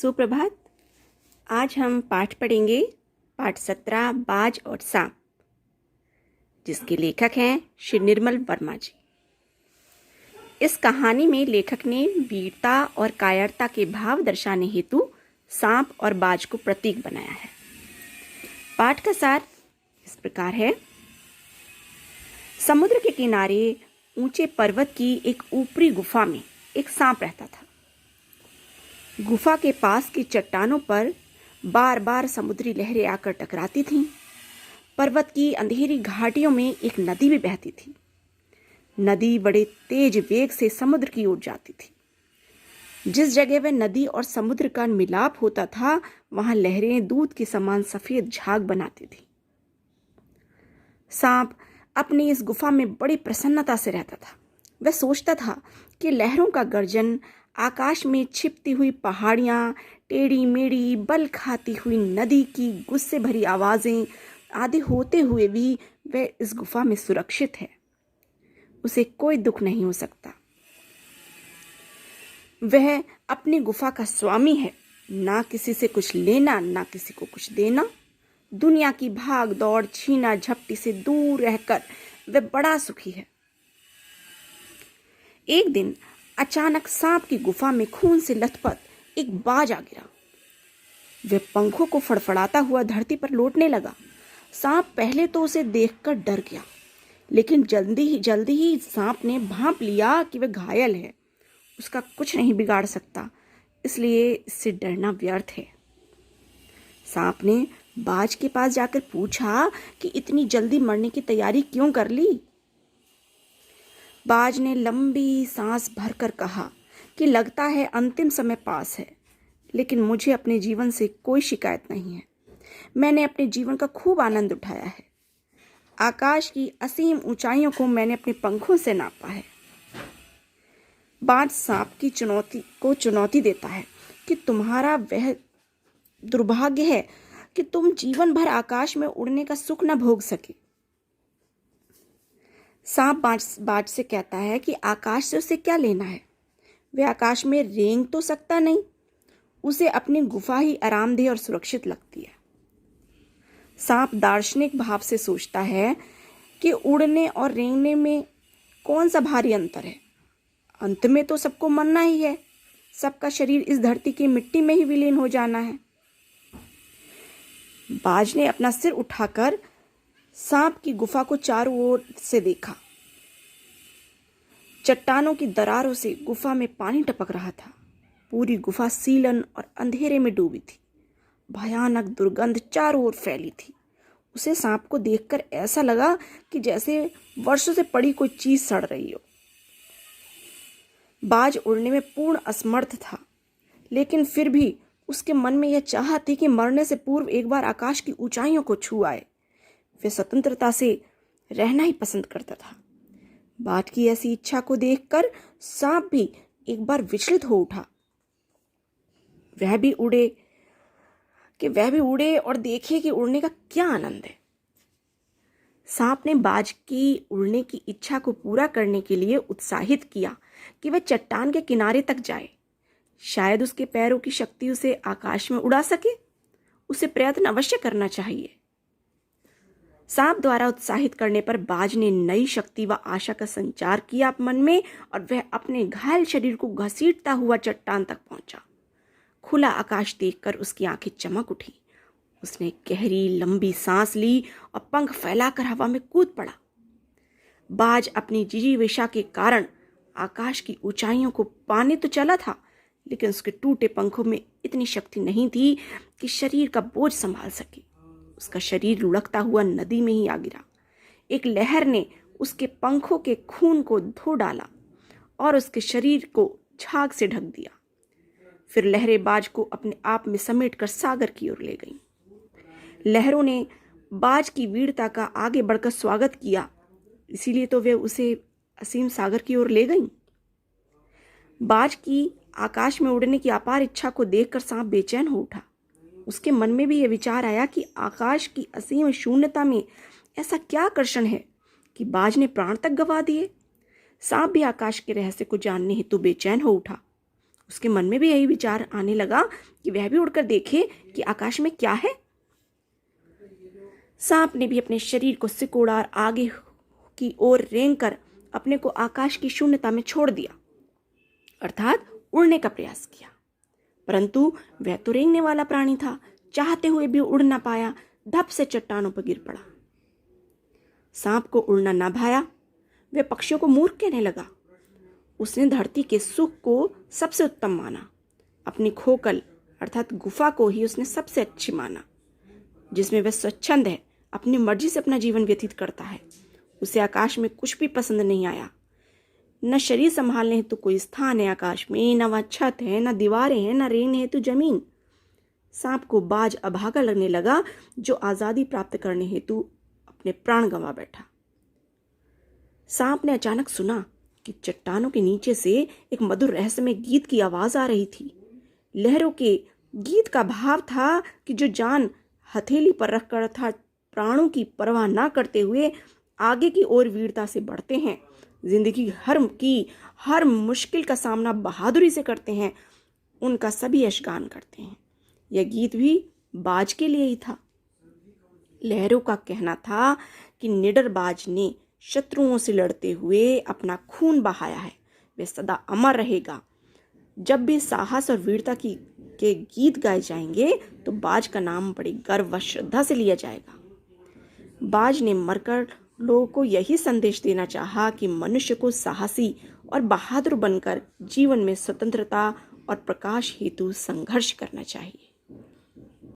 सुप्रभात। आज हम पाठ पढ़ेंगे पाठ 17 बाज और सांप, जिसके लेखक हैं श्री निर्मल वर्मा जी। इस कहानी में लेखक ने वीरता और कायरता के भाव दर्शाने हेतु सांप और बाज को प्रतीक बनाया है। पाठ का सार इस प्रकार है। समुद्र के किनारे ऊंचे पर्वत की एक ऊपरी गुफा में एक सांप रहता था। गुफा के पास की चट्टानों पर बार बार समुद्री लहरें आकर टकराती थीं। पर्वत की अंधेरी घाटियों में एक नदी भी बहती थी। नदी बड़े तेज वेग से समुद्र की ओर जाती थी। जिस जगह वह नदी और समुद्र का मिलाप होता था, वहां लहरें दूध के समान सफेद झाग बनाती थी। सांप अपनी इस गुफा में बड़ी प्रसन्नता से रहता था। वह सोचता था कि लहरों का गर्जन, आकाश में छिपती हुई पहाड़ियां, टेढ़ी मेढ़ी बल खाती हुई नदी की गुस्से भरी आवाजें आदि होते हुए भी वह इस गुफा में सुरक्षित है। उसे कोई दुख नहीं हो सकता। वह अपनी गुफा का स्वामी है, ना किसी से कुछ लेना ना किसी को कुछ देना। दुनिया की भाग दौड़, छीना झपटी से दूर रहकर वह बड़ा सुखी है। एक दिन अचानक सांप की गुफा में खून से लथपथ एक बाज आ गिरा। वह पंखों को फड़फड़ाता हुआ धरती पर लौटने लगा। सांप पहले तो उसे देखकर डर गया, लेकिन जल्दी ही सांप ने भांप लिया कि वह घायल है, उसका कुछ नहीं बिगाड़ सकता, इसलिए इससे डरना व्यर्थ है। सांप ने बाज के पास जाकर पूछा कि इतनी जल्दी मरने की तैयारी क्यों कर ली। बाज ने लंबी सांस भरकर कहा कि लगता है अंतिम समय पास है, लेकिन मुझे अपने जीवन से कोई शिकायत नहीं है। मैंने अपने जीवन का खूब आनंद उठाया है। आकाश की असीम ऊंचाइयों को मैंने अपने पंखों से नापा है। बाज सांप की चुनौती देता है कि तुम्हारा वह दुर्भाग्य है कि तुम जीवन भर आकाश में उड़ने का सुख न भोग सके। सांप बाज से कहता है कि आकाश से उसे क्या लेना है, वह आकाश में रेंग तो सकता नहीं, उसे अपनी गुफा ही आरामदेह और सुरक्षित लगती है। सांप दार्शनिक भाव से सोचता है कि उड़ने और रेंगने में कौन सा भारी अंतर है। अंत में तो सबको मरना ही है, सबका शरीर इस धरती की मिट्टी में ही विलीन हो जाना है। बाज ने अपना सिर उठाकर सांप की गुफा को चारों ओर से देखा। चट्टानों की दरारों से गुफा में पानी टपक रहा था। पूरी गुफा सीलन और अंधेरे में डूबी थी। भयानक दुर्गंध चारों ओर फैली थी। उसे सांप को देखकर ऐसा लगा कि जैसे वर्षों से पड़ी कोई चीज सड़ रही हो। बाज उड़ने में पूर्ण असमर्थ था, लेकिन फिर भी उसके मन में यह चाह थी कि मरने से पूर्व एक बार आकाश की ऊंचाइयों को छू आए। वह स्वतंत्रता से रहना ही पसंद करता था। बाज की ऐसी इच्छा को देखकर सांप भी एक बार विचलित हो उठा। वह भी उड़े और देखे कि उड़ने का क्या आनंद है। सांप ने बाज की उड़ने की इच्छा को पूरा करने के लिए उत्साहित किया कि वह चट्टान के किनारे तक जाए। शायद उसके पैरों की शक्ति उसे आकाश में उड़ा सके। उसे प्रयत्न अवश्य करना चाहिए। सांप द्वारा उत्साहित करने पर बाज ने नई शक्ति व आशा का संचार किया मन में, और वह अपने घायल शरीर को घसीटता हुआ चट्टान तक पहुंचा। खुला आकाश देखकर उसकी आंखें चमक उठी। उसने गहरी लंबी सांस ली और पंख फैलाकर हवा में कूद पड़ा। बाज अपनी जिजीविषा के कारण आकाश की ऊंचाइयों को पाने तो चला था, लेकिन उसके टूटे पंखों में इतनी शक्ति नहीं थी कि शरीर का बोझ संभाल सके। उसका शरीर लुढ़कता हुआ नदी में ही आ गिरा। एक लहर ने उसके पंखों के खून को धो डाला और उसके शरीर को झाग से ढक दिया। फिर लहरें बाज को अपने आप में समेटकर सागर की ओर ले गईं। लहरों ने बाज की वीरता का आगे बढ़कर स्वागत किया, इसीलिए तो वे उसे असीम सागर की ओर ले गईं। बाज की आकाश में उड़ने की अपार इच्छा को देखकर सांप बेचैन हो उठा। उसके मन में भी यह विचार आया कि आकाश की असीम शून्यता में ऐसा क्या आकर्षण है कि बाज ने प्राण तक गंवा दिए। सांप भी आकाश के रहस्य को जानने हेतु बेचैन हो उठा। उसके मन में भी यही विचार आने लगा कि वह भी उड़कर देखे कि आकाश में क्या है। सांप ने भी अपने शरीर को सिकोड़ा और आगे की ओर रेंग कर अपने को आकाश की शून्यता में छोड़ दिया, अर्थात उड़ने का प्रयास किया। परंतु वह तो रेंगने वाला प्राणी था, चाहते हुए भी उड़ ना पाया, धप से चट्टानों पर गिर पड़ा। सांप को उड़ना ना भाया, वह पक्षियों को मूर्ख कहने लगा। उसने धरती के सुख को सबसे उत्तम माना, अपनी खोखल अर्थात गुफा को ही उसने सबसे अच्छी माना, जिसमें वह स्वच्छंद है, अपनी मर्जी से अपना जीवन व्यतीत करता है। उसे आकाश में कुछ भी पसंद नहीं आया। न शरीर संभालने हेतु कोई स्थान है आकाश में, न वह छत है, न दीवारें हैं, न रेंगने हेतु जमीन। सांप को बाज अभागा लगने लगा, जो आजादी प्राप्त करने हेतु अपने प्राण गंवा बैठा। सांप ने अचानक सुना कि चट्टानों के नीचे से एक मधुर रहस्यमय गीत की आवाज आ रही थी। लहरों के गीत का भाव था कि जो जान हथेली पर रखकर अर्थात प्राणों की परवाह ना करते हुए आगे की ओर वीरता से बढ़ते हैं, जिंदगी की हर मुश्किल का सामना बहादुरी से करते हैं, उनका सभी यशगान करते हैं। यह गीत भी बाज के लिए ही था। लहरों का कहना था कि निडर बाज ने शत्रुओं से लड़ते हुए अपना खून बहाया है, वह सदा अमर रहेगा। जब भी साहस और वीरता के गीत गाए जाएंगे तो बाज का नाम बड़ी गर्व व श्रद्धा से लिया जाएगा। बाज ने मरकर लोगों को यही संदेश देना चाहा कि मनुष्य को साहसी और बहादुर बनकर जीवन में स्वतंत्रता और प्रकाश हेतु संघर्ष करना चाहिए।